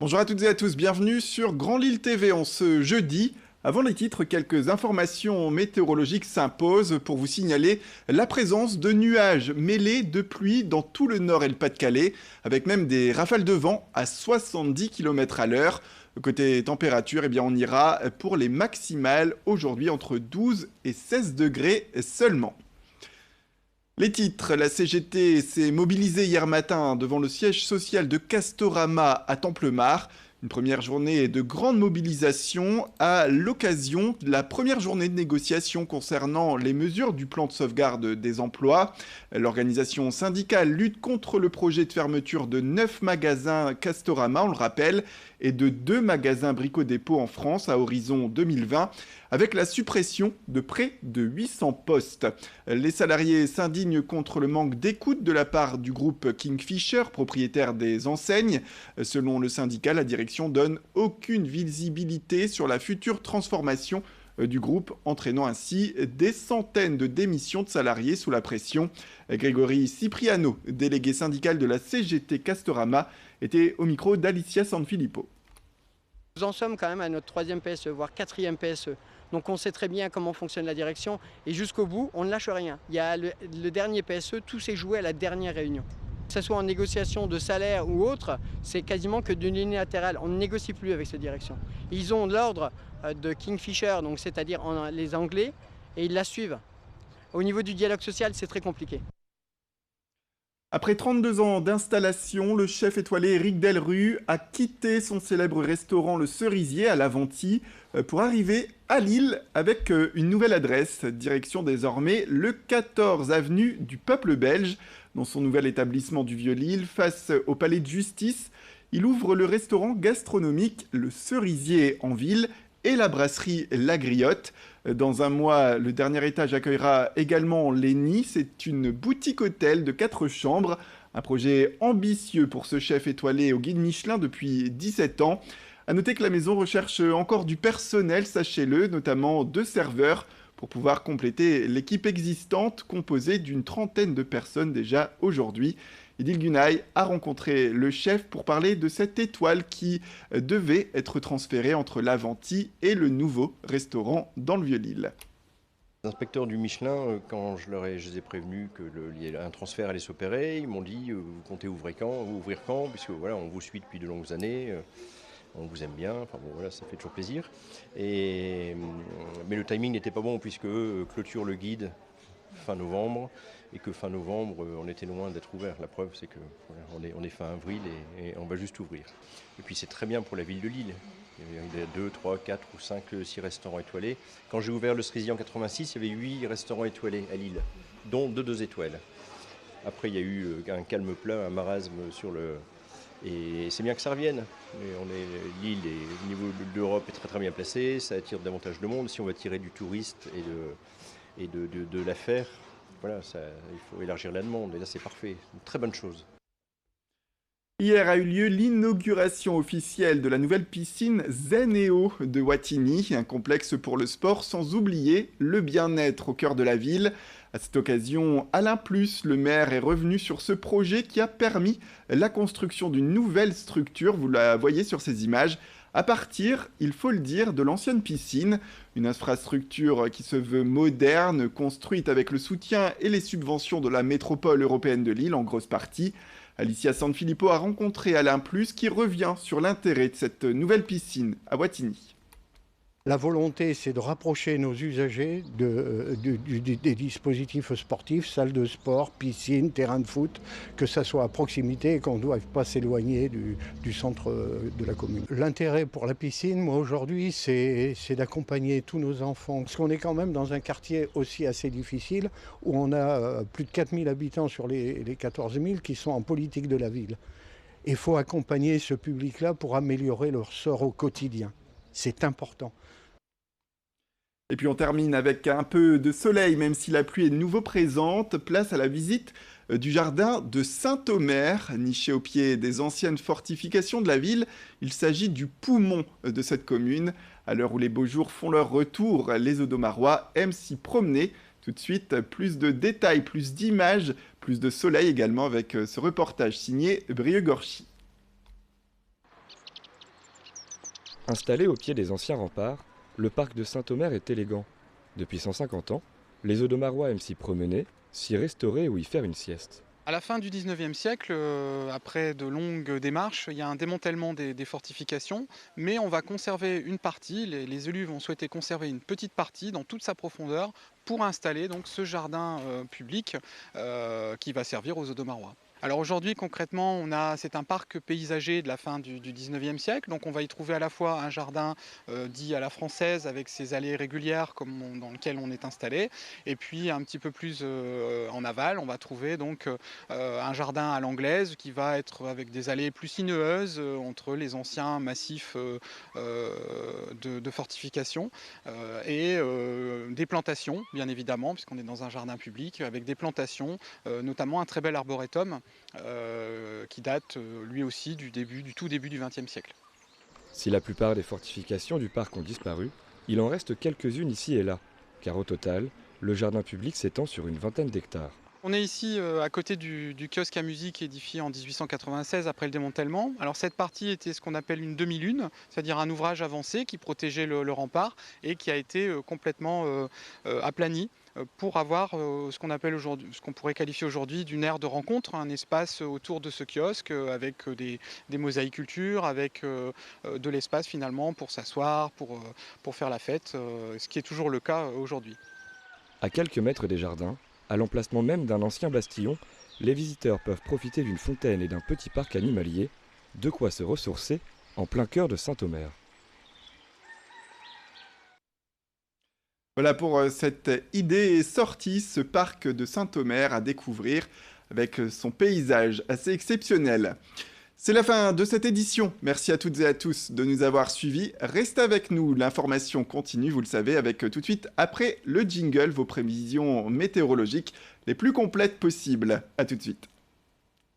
Bonjour à toutes et à tous, bienvenue sur Grand Lille TV en ce jeudi. Avant les titres, quelques informations météorologiques s'imposent pour vous signaler la présence de nuages mêlés de pluie dans tout le nord et le Pas-de-Calais, avec même des rafales de vent à 70 km à l'heure. Côté température, eh bien on ira pour les maximales aujourd'hui entre 12 et 16 degrés seulement. Les titres, la CGT s'est mobilisée hier matin devant le siège social de Castorama à Templemar. Une première journée de grande mobilisation à l'occasion de la première journée de négociation concernant les mesures du plan de sauvegarde des emplois. L'organisation syndicale lutte contre le projet de fermeture de 9 magasins Castorama, on le rappelle, et de 2 magasins Brico Dépôt en France à horizon 2020, avec la suppression de près de 800 postes. Les salariés s'indignent contre le manque d'écoute de la part du groupe Kingfisher, propriétaire des enseignes. Selon le syndicat, la direction donne aucune visibilité sur la future transformation du groupe, entraînant ainsi des centaines de démissions de salariés sous la pression. Grégory Cipriano, délégué syndical de la CGT Castorama, était au micro d'Alicia Sanfilippo. Nous en sommes quand même à notre 3e PSE, voire 4e PSE. Donc on sait très bien comment fonctionne la direction et jusqu'au bout, on ne lâche rien. Il y a le dernier PSE, tout s'est joué à la dernière réunion. Que ce soit en négociation de salaire ou autre, c'est quasiment que de l'unilatéral. On ne négocie plus avec cette direction. Ils ont l'ordre de Kingfisher, donc c'est-à-dire les Anglais, et ils la suivent. Au niveau du dialogue social, c'est très compliqué. Après 32 ans d'installation, le chef étoilé Éric Delru a quitté son célèbre restaurant Le Cerisier à Laventie pour arriver à Lille avec une nouvelle adresse, direction désormais le 14 avenue du Peuple belge. Dans son nouvel établissement du Vieux-Lille, face au palais de justice, il ouvre le restaurant gastronomique Le Cerisier en ville et la brasserie La Griotte. Dans un mois, le dernier étage accueillera également les Nids. C'est une boutique-hôtel de 4 chambres. Un projet ambitieux pour ce chef étoilé au guide Michelin depuis 17 ans. A noter que la maison recherche encore du personnel, sachez-le, notamment 2 serveurs, pour pouvoir compléter l'équipe existante composée d'une trentaine de personnes déjà aujourd'hui. Idil Gunay a rencontré le chef pour parler de cette étoile qui devait être transférée entre l'Aventie et le nouveau restaurant dans le Vieux-Lille. Les inspecteurs du Michelin, quand je les ai prévenus qu'un transfert allait s'opérer, ils m'ont dit vous comptez ouvrir quand, puisque voilà, on vous suit depuis de longues années, on vous aime bien, enfin bon voilà, ça fait toujours plaisir. Mais le timing n'était pas bon puisque clôture le guide fin novembre et que fin novembre on était loin d'être ouvert. La preuve c'est que voilà, on est fin avril et on va juste ouvrir. Et puis c'est très bien pour la ville de Lille. Il y avait 2, 3, 4 ou 5, 6 restaurants étoilés. Quand j'ai ouvert le Cerisier en 86, il y avait 8 restaurants étoilés à Lille, dont 2 étoiles. Après il y a eu un calme plat, un marasme sur le... Et c'est bien que ça revienne. Lille, au niveau de l'Europe, est très très bien placée, ça attire davantage de monde. Si on veut attirer du touriste et de l'affaire, voilà, il faut élargir la demande. Et là, c'est parfait. Une très bonne chose. Hier a eu lieu l'inauguration officielle de la nouvelle piscine Zenéo de Wattignies, un complexe pour le sport sans oublier le bien-être au cœur de la ville. À cette occasion, Alain Plus, le maire, est revenu sur ce projet qui a permis la construction d'une nouvelle structure, vous la voyez sur ces images, à partir, il faut le dire, de l'ancienne piscine, une infrastructure qui se veut moderne, construite avec le soutien et les subventions de la métropole européenne de Lille en grosse partie. Alicia Sanfilippo a rencontré Alain Plus qui revient sur l'intérêt de cette nouvelle piscine à Wattignies. La volonté, c'est de rapprocher nos usagers des dispositifs sportifs, salles de sport, piscines, terrains de foot, que ça soit à proximité et qu'on ne doive pas s'éloigner du centre de la commune. L'intérêt pour la piscine, moi aujourd'hui, c'est d'accompagner tous nos enfants. Parce qu'on est quand même dans un quartier aussi assez difficile, où on a plus de 4000 habitants sur les 14 000 qui sont en politique de la ville. Il faut accompagner ce public-là pour améliorer leur sort au quotidien. C'est important. Et puis on termine avec un peu de soleil, même si la pluie est de nouveau présente. Place à la visite du jardin de Saint-Omer, niché au pied des anciennes fortifications de la ville. Il s'agit du poumon de cette commune. À l'heure où les beaux jours font leur retour, les Audomarois aiment s'y promener. Tout de suite, plus de détails, plus d'images, plus de soleil également avec ce reportage signé Brieux-Gorchy. Installé au pied des anciens remparts, le parc de Saint-Omer est élégant. Depuis 150 ans, les Audomarois aiment s'y promener, s'y restaurer ou y faire une sieste. À la fin du 19e siècle, après de longues démarches, il y a un démantèlement des fortifications, mais on va conserver une partie, les élus vont souhaiter conserver une petite partie dans toute sa profondeur pour installer donc ce jardin public qui va servir aux Audomarois. Alors aujourd'hui, concrètement, c'est un parc paysager de la fin du 19e siècle. Donc on va y trouver à la fois un jardin dit à la française avec ses allées régulières dans lequel on est installé. Et puis un petit peu plus en aval, on va trouver donc un jardin à l'anglaise qui va être avec des allées plus sinueuses entre les anciens massifs de fortifications et des plantations, bien évidemment, puisqu'on est dans un jardin public, avec des plantations, notamment un très bel arboretum qui date lui aussi du tout début du XXe siècle. Si la plupart des fortifications du parc ont disparu, il en reste quelques-unes ici et là, car au total, le jardin public s'étend sur une vingtaine d'hectares. On est ici à côté du kiosque à musique édifié en 1896 après le démantèlement. Alors cette partie était ce qu'on appelle une demi-lune, c'est-à-dire un ouvrage avancé qui protégeait le rempart et qui a été complètement aplani pour avoir ce qu'on pourrait qualifier aujourd'hui d'une aire de rencontre, un espace autour de ce kiosque avec des mosaïcultures, avec de l'espace finalement pour s'asseoir, pour faire la fête, ce qui est toujours le cas aujourd'hui. À quelques mètres des jardins, à l'emplacement même d'un ancien bastillon, les visiteurs peuvent profiter d'une fontaine et d'un petit parc animalier, de quoi se ressourcer en plein cœur de Saint-Omer. Voilà pour cette idée sortie, ce parc de Saint-Omer à découvrir avec son paysage assez exceptionnel. C'est la fin de cette édition. Merci à toutes et à tous de nous avoir suivis. Restez avec nous, l'information continue, vous le savez, avec tout de suite après le jingle, vos prévisions météorologiques les plus complètes possibles. À tout de suite.